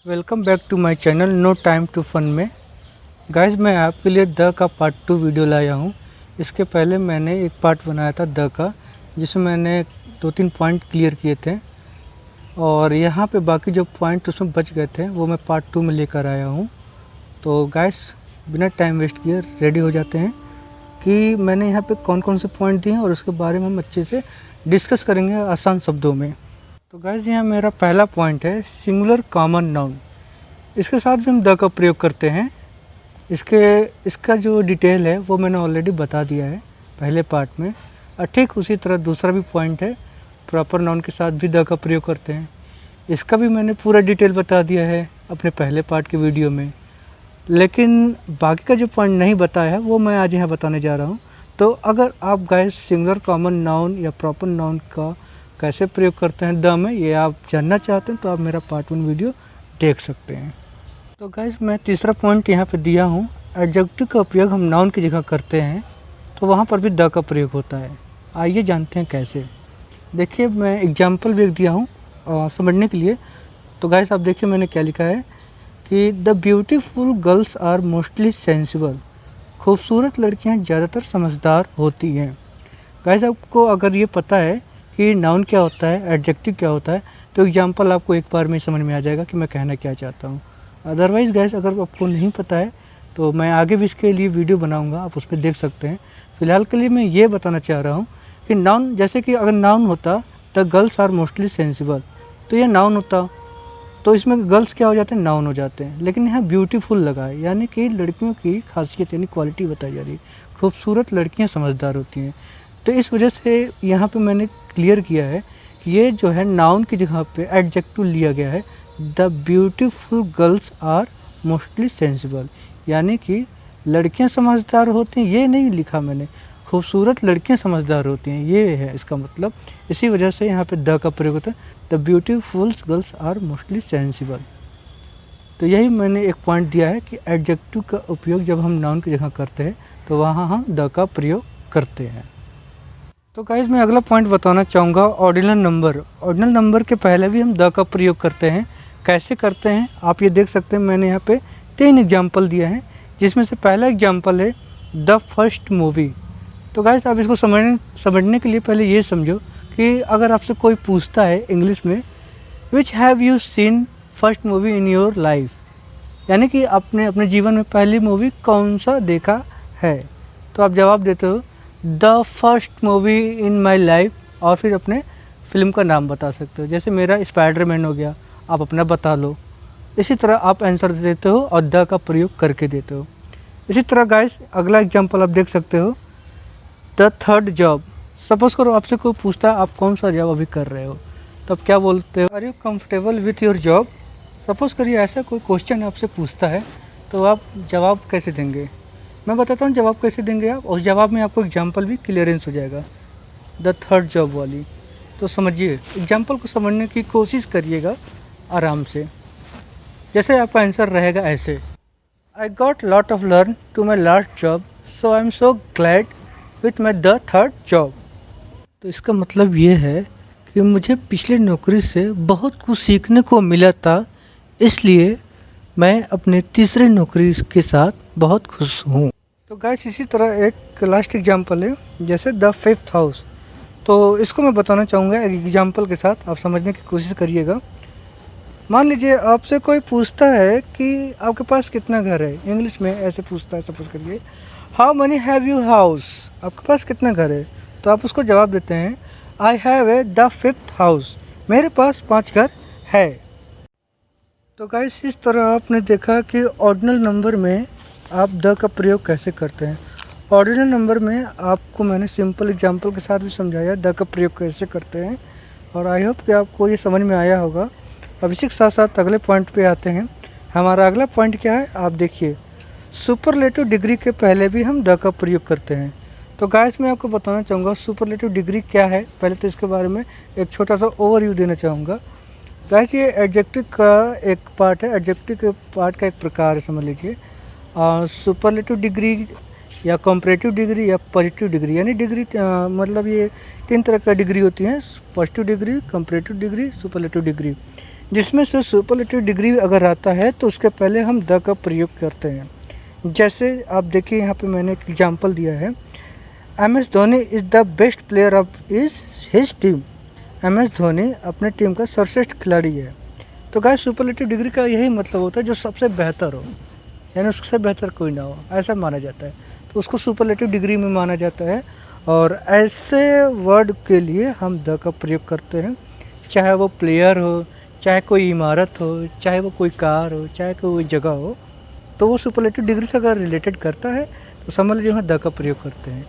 Welcome back to my channel no time to fun में। Guys, मैं आपके लिए द का पार्ट 2 वीडियो लाया हूँ। इसके पहले मैंने एक पार्ट बनाया था द का, जिसमें मैंने 2-3 पॉइंट क्लियर किए थे और यहाँ पे बाकी जो पॉइंट उसमें बच गए थे वो मैं पार्ट 2 में लेकर आया हूँ। तो गाइस, बिना टाइम वेस्ट किए रेडी हो जाते हैं कि मैंने यहाँ पे कौन कौन से पॉइंट दिए हैं और उसके बारे में हम अच्छे से डिस्कस करेंगे आसान शब्दों में। तो गाइस, यहाँ मेरा पहला पॉइंट है सिंगुलर कॉमन नाउन। इसके साथ भी हम द का प्रयोग करते हैं। इसका जो डिटेल है वो मैंने ऑलरेडी बता दिया है पहले पार्ट में। ठीक उसी तरह दूसरा भी पॉइंट है, प्रॉपर नाउन के साथ भी द का प्रयोग करते हैं। इसका भी मैंने पूरा डिटेल बता दिया है अपने पहले पार्ट के वीडियो में, लेकिन बाकी का जो पॉइंट नहीं बताया है वो मैं आज यहाँ बताने जा रहा हूँ। तो अगर आप गाइस सिंगुलर कॉमन नाउन या प्रॉपर नाउन का कैसे प्रयोग करते हैं द में, ये आप जानना चाहते हैं तो आप मेरा पार्ट 1 वीडियो देख सकते हैं। तो गाइस, मैं तीसरा पॉइंट यहाँ पे दिया हूँ, एडजेक्टिव का उपयोग हम नाउन की जगह करते हैं तो वहाँ पर भी द का प्रयोग होता है। आइए जानते हैं कैसे। देखिए, मैं एग्जाम्पल भी दिया हूँ समझने के लिए। तो गाइस, आप देखिए मैंने क्या लिखा है कि the beautiful girls are mostly sensible. खूबसूरत लड़कियाँ ज़्यादातर समझदार होती हैं। गाइस, आपको अगर ये पता है कि नाउन क्या होता है, एडजेक्टिव क्या होता है, तो एग्जाम्पल आपको एक बार में समझ में आ जाएगा कि मैं कहना क्या चाहता हूँ। अदरवाइज़ गाइस, अगर आपको नहीं पता है तो मैं आगे भी इसके लिए वीडियो बनाऊंगा, आप उस पर देख सकते हैं। फिलहाल के लिए मैं ये बताना चाह रहा हूँ कि नाउन, जैसे कि अगर नाउन होता the girls are mostly sensible, तो ये नाउन होता तो इसमें गर्ल्स क्या हो जाते हैं, नाउन हो जाते हैं। लेकिन यहाँ ब्यूटीफुल लगा है, यानी कि लड़कियों की खासियत यानी क्वालिटी बताई जा रही है। खूबसूरत लड़कियाँ समझदार होती हैं। तो इस वजह से यहाँ पे मैंने क्लियर किया है कि ये जो है नाउन की जगह पे एडजेक्टिव लिया गया है। The beautiful girls are mostly sensible, यानी कि लड़कियाँ समझदार होती हैं, ये नहीं लिखा मैंने, खूबसूरत लड़कियाँ समझदार होती हैं, ये है इसका मतलब। इसी वजह से यहाँ पे द का प्रयोग होता है, the beautiful girls are mostly sensible. तो यही मैंने एक पॉइंट दिया है कि एडजेक्टिव का उपयोग जब हम नाउन की जगह करते हैं तो वहाँ हम द का प्रयोग करते हैं। तो गाइस, मैं अगला पॉइंट बताना चाहूँगा ऑर्डिनल नंबर। ऑर्डिनल नंबर के पहले भी हम द का प्रयोग करते हैं। कैसे करते हैं आप ये देख सकते हैं। मैंने यहाँ पे 3 एग्जाम्पल दिया है, जिसमें से पहला एग्जाम्पल है द फर्स्ट मूवी। तो गाइस, आप इसको समझने के लिए पहले ये समझो कि अगर आपसे कोई पूछता है इंग्लिश में which have you seen first movie in your life, यानी कि आपने अपने जीवन में पहली मूवी कौन सा देखा है, तो आप जवाब देते हो the first movie in my life, और फिर अपने फिल्म का नाम बता सकते हो। जैसे मेरा स्पाइडरमैन हो गया, आप अपना बता लो। इसी तरह आप आंसर देते हो और द का प्रयोग करके देते हो। इसी तरह गाइस, अगला एग्जांपल आप देख सकते हो द थर्ड जॉब। सपोज करो आपसे कोई पूछता है आप कौन सा जॉब अभी कर रहे हो, तो आप क्या बोलते हो, are you comfortable with your job. Suppose करिए ऐसा कोई क्वेश्चन आपसे पूछता है तो आप जवाब कैसे देंगे। मैं बताता हूँ जवाब कैसे देंगे आप, और जवाब में आपको एग्जाम्पल भी क्लियरेंस हो जाएगा द थर्ड जॉब वाली। तो समझिए, एग्जाम्पल को समझने की कोशिश करिएगा आराम से। जैसे आपका आंसर रहेगा ऐसे, I got lot of learn to my last job, so I am so glad with my the third job. तो इसका मतलब ये है कि मुझे पिछले नौकरी से बहुत कुछ सीखने को मिला था, इसलिए मैं अपने तीसरे नौकरी के साथ बहुत खुश हूँ। तो गाइस, इसी तरह एक लास्ट एग्जांपल है, जैसे द फिफ्थ हाउस। तो इसको मैं बताना चाहूँगा एक एग्जांपल के साथ, आप समझने की कोशिश करिएगा। मान लीजिए आपसे कोई पूछता है कि आपके पास कितना घर है, इंग्लिश में ऐसे पूछता है। सपोज करिए how many have you house, आपके पास कितना घर है, तो आप उसको जवाब देते हैं I have a the fifth house, मेरे पास 5 घर है। तो गाइस, इस तरह आपने देखा कि ऑर्डिनल नंबर में आप द का प्रयोग कैसे करते हैं। ऑर्डिनल नंबर में आपको मैंने सिंपल एग्जांपल के साथ भी समझाया द का प्रयोग कैसे करते हैं, और आई होप कि आपको ये समझ में आया होगा। अब इसी के साथ साथ अगले पॉइंट पे आते हैं। हमारा अगला पॉइंट क्या है, आप देखिए, सुपरलेटिव डिग्री के पहले भी हम द का प्रयोग करते हैं। तो गाइस, मैं आपको बताना चाहूँगा सुपरलेटिव डिग्री क्या है। पहले तो इसके बारे में एक छोटा सा ओवरव्यू देना चाहूँगा। गाइस, ये एडजेक्टिव का एक पार्ट है, एडजेक्टिव के पार्ट का एक प्रकार है, समझ लीजिए। सुपरलेटिव डिग्री या कंपैरेटिव डिग्री या पॉजिटिव डिग्री, यानी डिग्री मतलब ये 3 तरह का डिग्री होती है, positive degree, comparative degree, superlative degree. जिसमें से सुपरलेटिव डिग्री अगर आता है तो उसके पहले हम द का प्रयोग करते हैं। जैसे आप देखिए यहाँ पे मैंने एक एग्जांपल दिया है, M S Dhoni is the best player of is his team. M S Dhoni अपने टीम का सर्वश्रेष्ठ खिलाड़ी है। तो गाइस सुपरलेटिव डिग्री का यही मतलब होता है जो सबसे बेहतर हो, यानी उससे बेहतर कोई ना हो, ऐसा माना जाता है, तो उसको सुपरलेटिव डिग्री में माना जाता है। और ऐसे वर्ड के लिए हम द का प्रयोग करते हैं, चाहे वो प्लेयर हो, चाहे कोई इमारत हो, चाहे वो कोई कार हो, चाहे कोई जगह हो, तो वो सुपरलेटिव डिग्री से अगर रिलेटेड करता है तो समझ लीजिए हम द का प्रयोग करते हैं।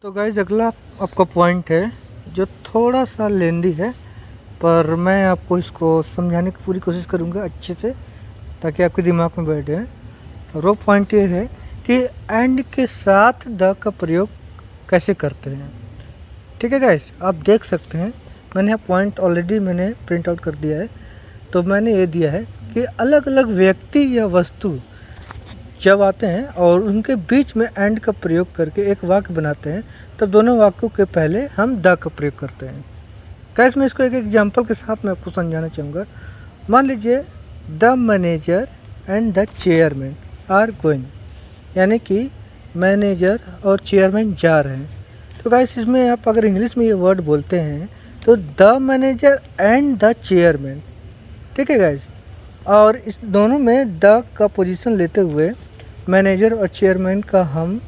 तो गाइस अगला आपका पॉइंट है जो थोड़ा सा लेंदी है, पर मैं आपको इसको समझाने की पूरी कोशिश करूँगा अच्छे से, ताकि आपके दिमाग में बैठे। और वो पॉइंट ये है कि एंड के साथ द का प्रयोग कैसे करते हैं। ठीक है गाइस, आप देख सकते हैं मैंने यहाँ पॉइंट ऑलरेडी मैंने प्रिंट आउट कर दिया है। तो मैंने ये दिया है कि अलग अलग व्यक्ति या वस्तु जब आते हैं और उनके बीच में एंड का प्रयोग करके एक वाक्य बनाते हैं, तब दोनों वाक्यों के पहले हम द का प्रयोग करते हैं। गाइस मैं इसको एक एग्जांपल के साथ मैं आपको समझाना चाहूँगा। मान लीजिए the manager and the chairman are going, यानी कि मैनेजर और चेयरमैन जा रहे हैं। तो गाइस इसमें आप अगर इंग्लिश में ये वर्ड बोलते हैं तो the manager and the chairman, ठीक है गाइस। और इस दोनों में द का पोजीशन लेते हुए मैनेजर और चेयरमैन का हम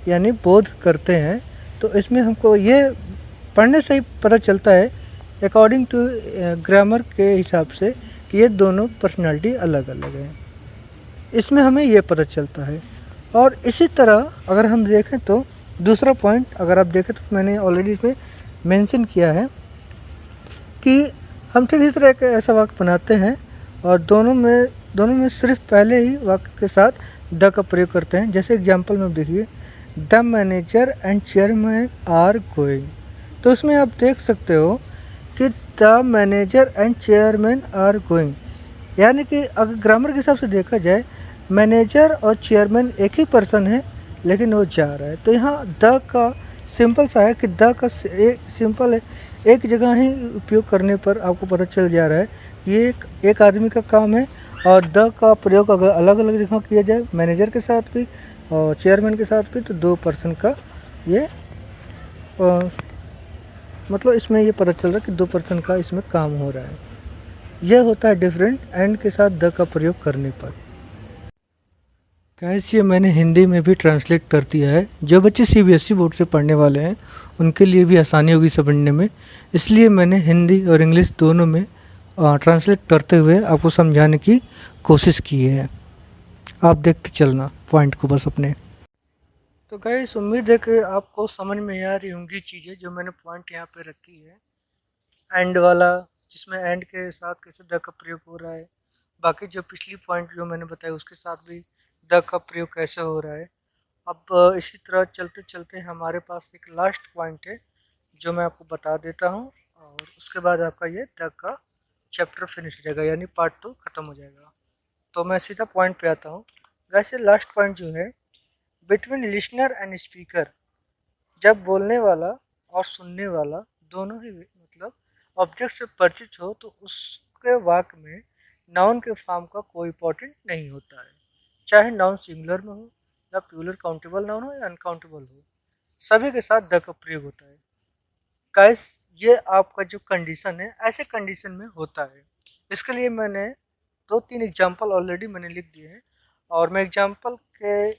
यानी बोध करते हैं। तो इसमें हमको ये पढ़ने से ही पता चलता है अकॉर्डिंग टू ग्रामर के हिसाब से कि ये दोनों पर्सनालिटी अलग अलग हैं। इसमें हमें ये पता चलता है। और इसी तरह अगर हम देखें तो दूसरा पॉइंट अगर आप देखें तो मैंने ऑलरेडी इसमें मेंशन किया है कि हम ठीक इसी तरह एक ऐसा वाक्य बनाते हैं और दोनों में सिर्फ पहले ही वाक्य के साथ द का प्रयोग करते हैं। जैसे एग्जांपल में देखिए the manager and chairman are going, तो उसमें आप देख सकते हो कि the manager and chairman are going, यानी कि अगर ग्रामर के हिसाब से देखा जाए मैनेजर और चेयरमैन एक ही पर्सन है लेकिन वो जा रहा है। तो यहाँ द का सिंपल सा है कि द का सिंपल है, एक जगह ही उपयोग करने पर आपको पता चल जा रहा है ये एक आदमी का काम है। और द का प्रयोग अगर अलग अलग जगह किया जाए मैनेजर के साथ भी और चेयरमैन के साथ भी, तो दो पर्सन का ये मतलब इसमें ये पता चल रहा है कि दो पर्सन का इसमें काम हो रहा है। यह होता है डिफरेंट एंड के साथ द का प्रयोग करने पर। गाइस ये मैंने हिंदी में भी ट्रांसलेट कर दिया है, जो बच्चे सीबीएसई बोर्ड से पढ़ने वाले हैं उनके लिए भी आसानी होगी समझने में, इसलिए मैंने हिंदी और इंग्लिश दोनों में ट्रांसलेट करते हुए आपको समझाने की कोशिश की है। आप देखते चलना पॉइंट को बस अपने। तो गाइस उम्मीद है कि आपको समझ में आ रही होंगी चीज़ें जो मैंने पॉइंट यहाँ पे रखी है। एंड वाला जिसमें एंड के साथ कैसे द का प्रयोग हो रहा है, बाकी जो पिछली पॉइंट जो मैंने बताया उसके साथ भी द का प्रयोग कैसे हो रहा है। अब इसी तरह चलते चलते हमारे पास एक लास्ट पॉइंट है जो मैं आपको बता देता हूँ और उसके बाद आपका ये द का चैप्टर फिनिश हो जाएगा, यानी पार्ट 2 ख़त्म हो जाएगा। तो मैं सीधा पॉइंट पे आता हूँ। वैसे लास्ट पॉइंट जो है बिटवीन लिसनर एंड स्पीकर, जब बोलने वाला और सुनने वाला दोनों ही मतलब ऑब्जेक्ट से परिचित हो तो उसके वाक्य में नाउन के फॉर्म का कोई इंपॉर्टेंट नहीं होता है, चाहे नाउन सिंगुलर में हो या प्लूरल काउंटेबल नाउन हो या अनकाउंटेबल हो, सभी के साथ द का प्रयोग होता है। गाइस ये आपका जो कंडीशन है ऐसे कंडीशन में होता है। इसके लिए मैंने 2-3 एग्जांपल ऑलरेडी मैंने लिख दिए हैं और मैं एग्जांपल के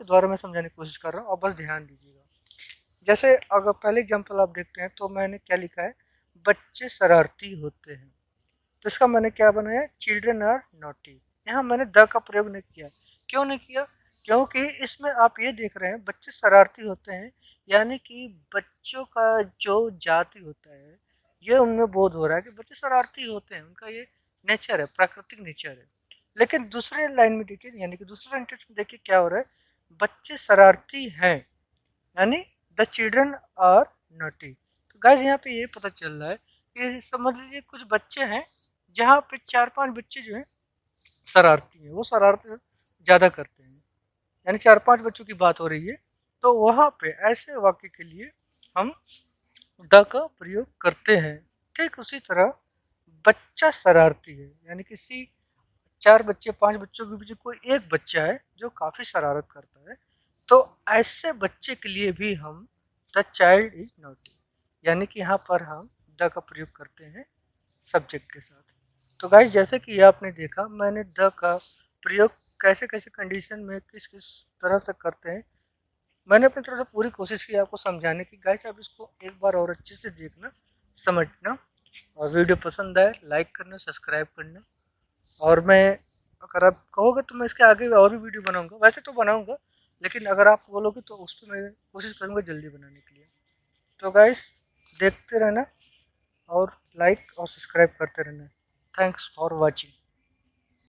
द्वारा मैं समझाने की कोशिश कर रहा हूँ और बस ध्यान दीजिएगा। जैसे अगर पहले एग्जांपल आप देखते हैं तो मैंने क्या लिखा है, बच्चे शरारती होते हैं। तो इसका मैंने क्या बनाया, चिल्ड्रन आर नॉटी। यहाँ मैंने द का प्रयोग नहीं किया। क्यों नहीं किया? क्योंकि इसमें आप ये देख रहे हैं बच्चे शरारती होते हैं, यानी कि बच्चों का जो जाति होता है ये उनमें बोध हो रहा है कि बच्चे शरारती होते हैं, उनका ये नेचर है, प्राकृतिक नेचर है। लेकिन दूसरे लाइन में देखिए, यानी कि दूसरे सेंटेंस में देखिए क्या हो रहा है, बच्चे शरारती हैं, यानी द चिल्ड्रन आर नॉटी। तो गाइस यहाँ पे ये पता चल रहा है कि समझ लीजिए कुछ बच्चे हैं जहाँ पे 4-5 बच्चे जो हैं शरारती हैं, वो शरारत ज़्यादा करते हैं, यानी 4-5 बच्चों की बात हो रही है। तो वहाँ पे ऐसे वाक्य के लिए हम द का प्रयोग करते हैं। ठीक उसी तरह बच्चा शरारती है, यानी किसी 4 बच्चे 5 बच्चों के बीच कोई एक बच्चा है जो काफ़ी शरारत करता है, तो ऐसे बच्चे के लिए भी हम द चाइल्ड इज नॉटी, यानी कि यहाँ पर हम द का प्रयोग करते हैं सब्जेक्ट के साथ। तो गाइस जैसे कि आपने देखा मैंने द का प्रयोग कैसे कैसे कंडीशन में किस किस तरह से करते हैं, मैंने अपनी तरफ से पूरी कोशिश की आपको समझाने की। गाइस आप इसको एक बार और अच्छे से देखना, समझना, और वीडियो पसंद आए लाइक करना, सब्सक्राइब करना। और मैं, अगर आप कहोगे तो मैं इसके आगे और भी वीडियो बनाऊंगा, वैसे तो बनाऊंगा, लेकिन अगर आप बोलोगे तो उस पर मैं कोशिश करूंगा जल्दी बनाने के लिए। तो गाइस देखते रहना और लाइक और सब्सक्राइब करते रहना। Thanks for watching.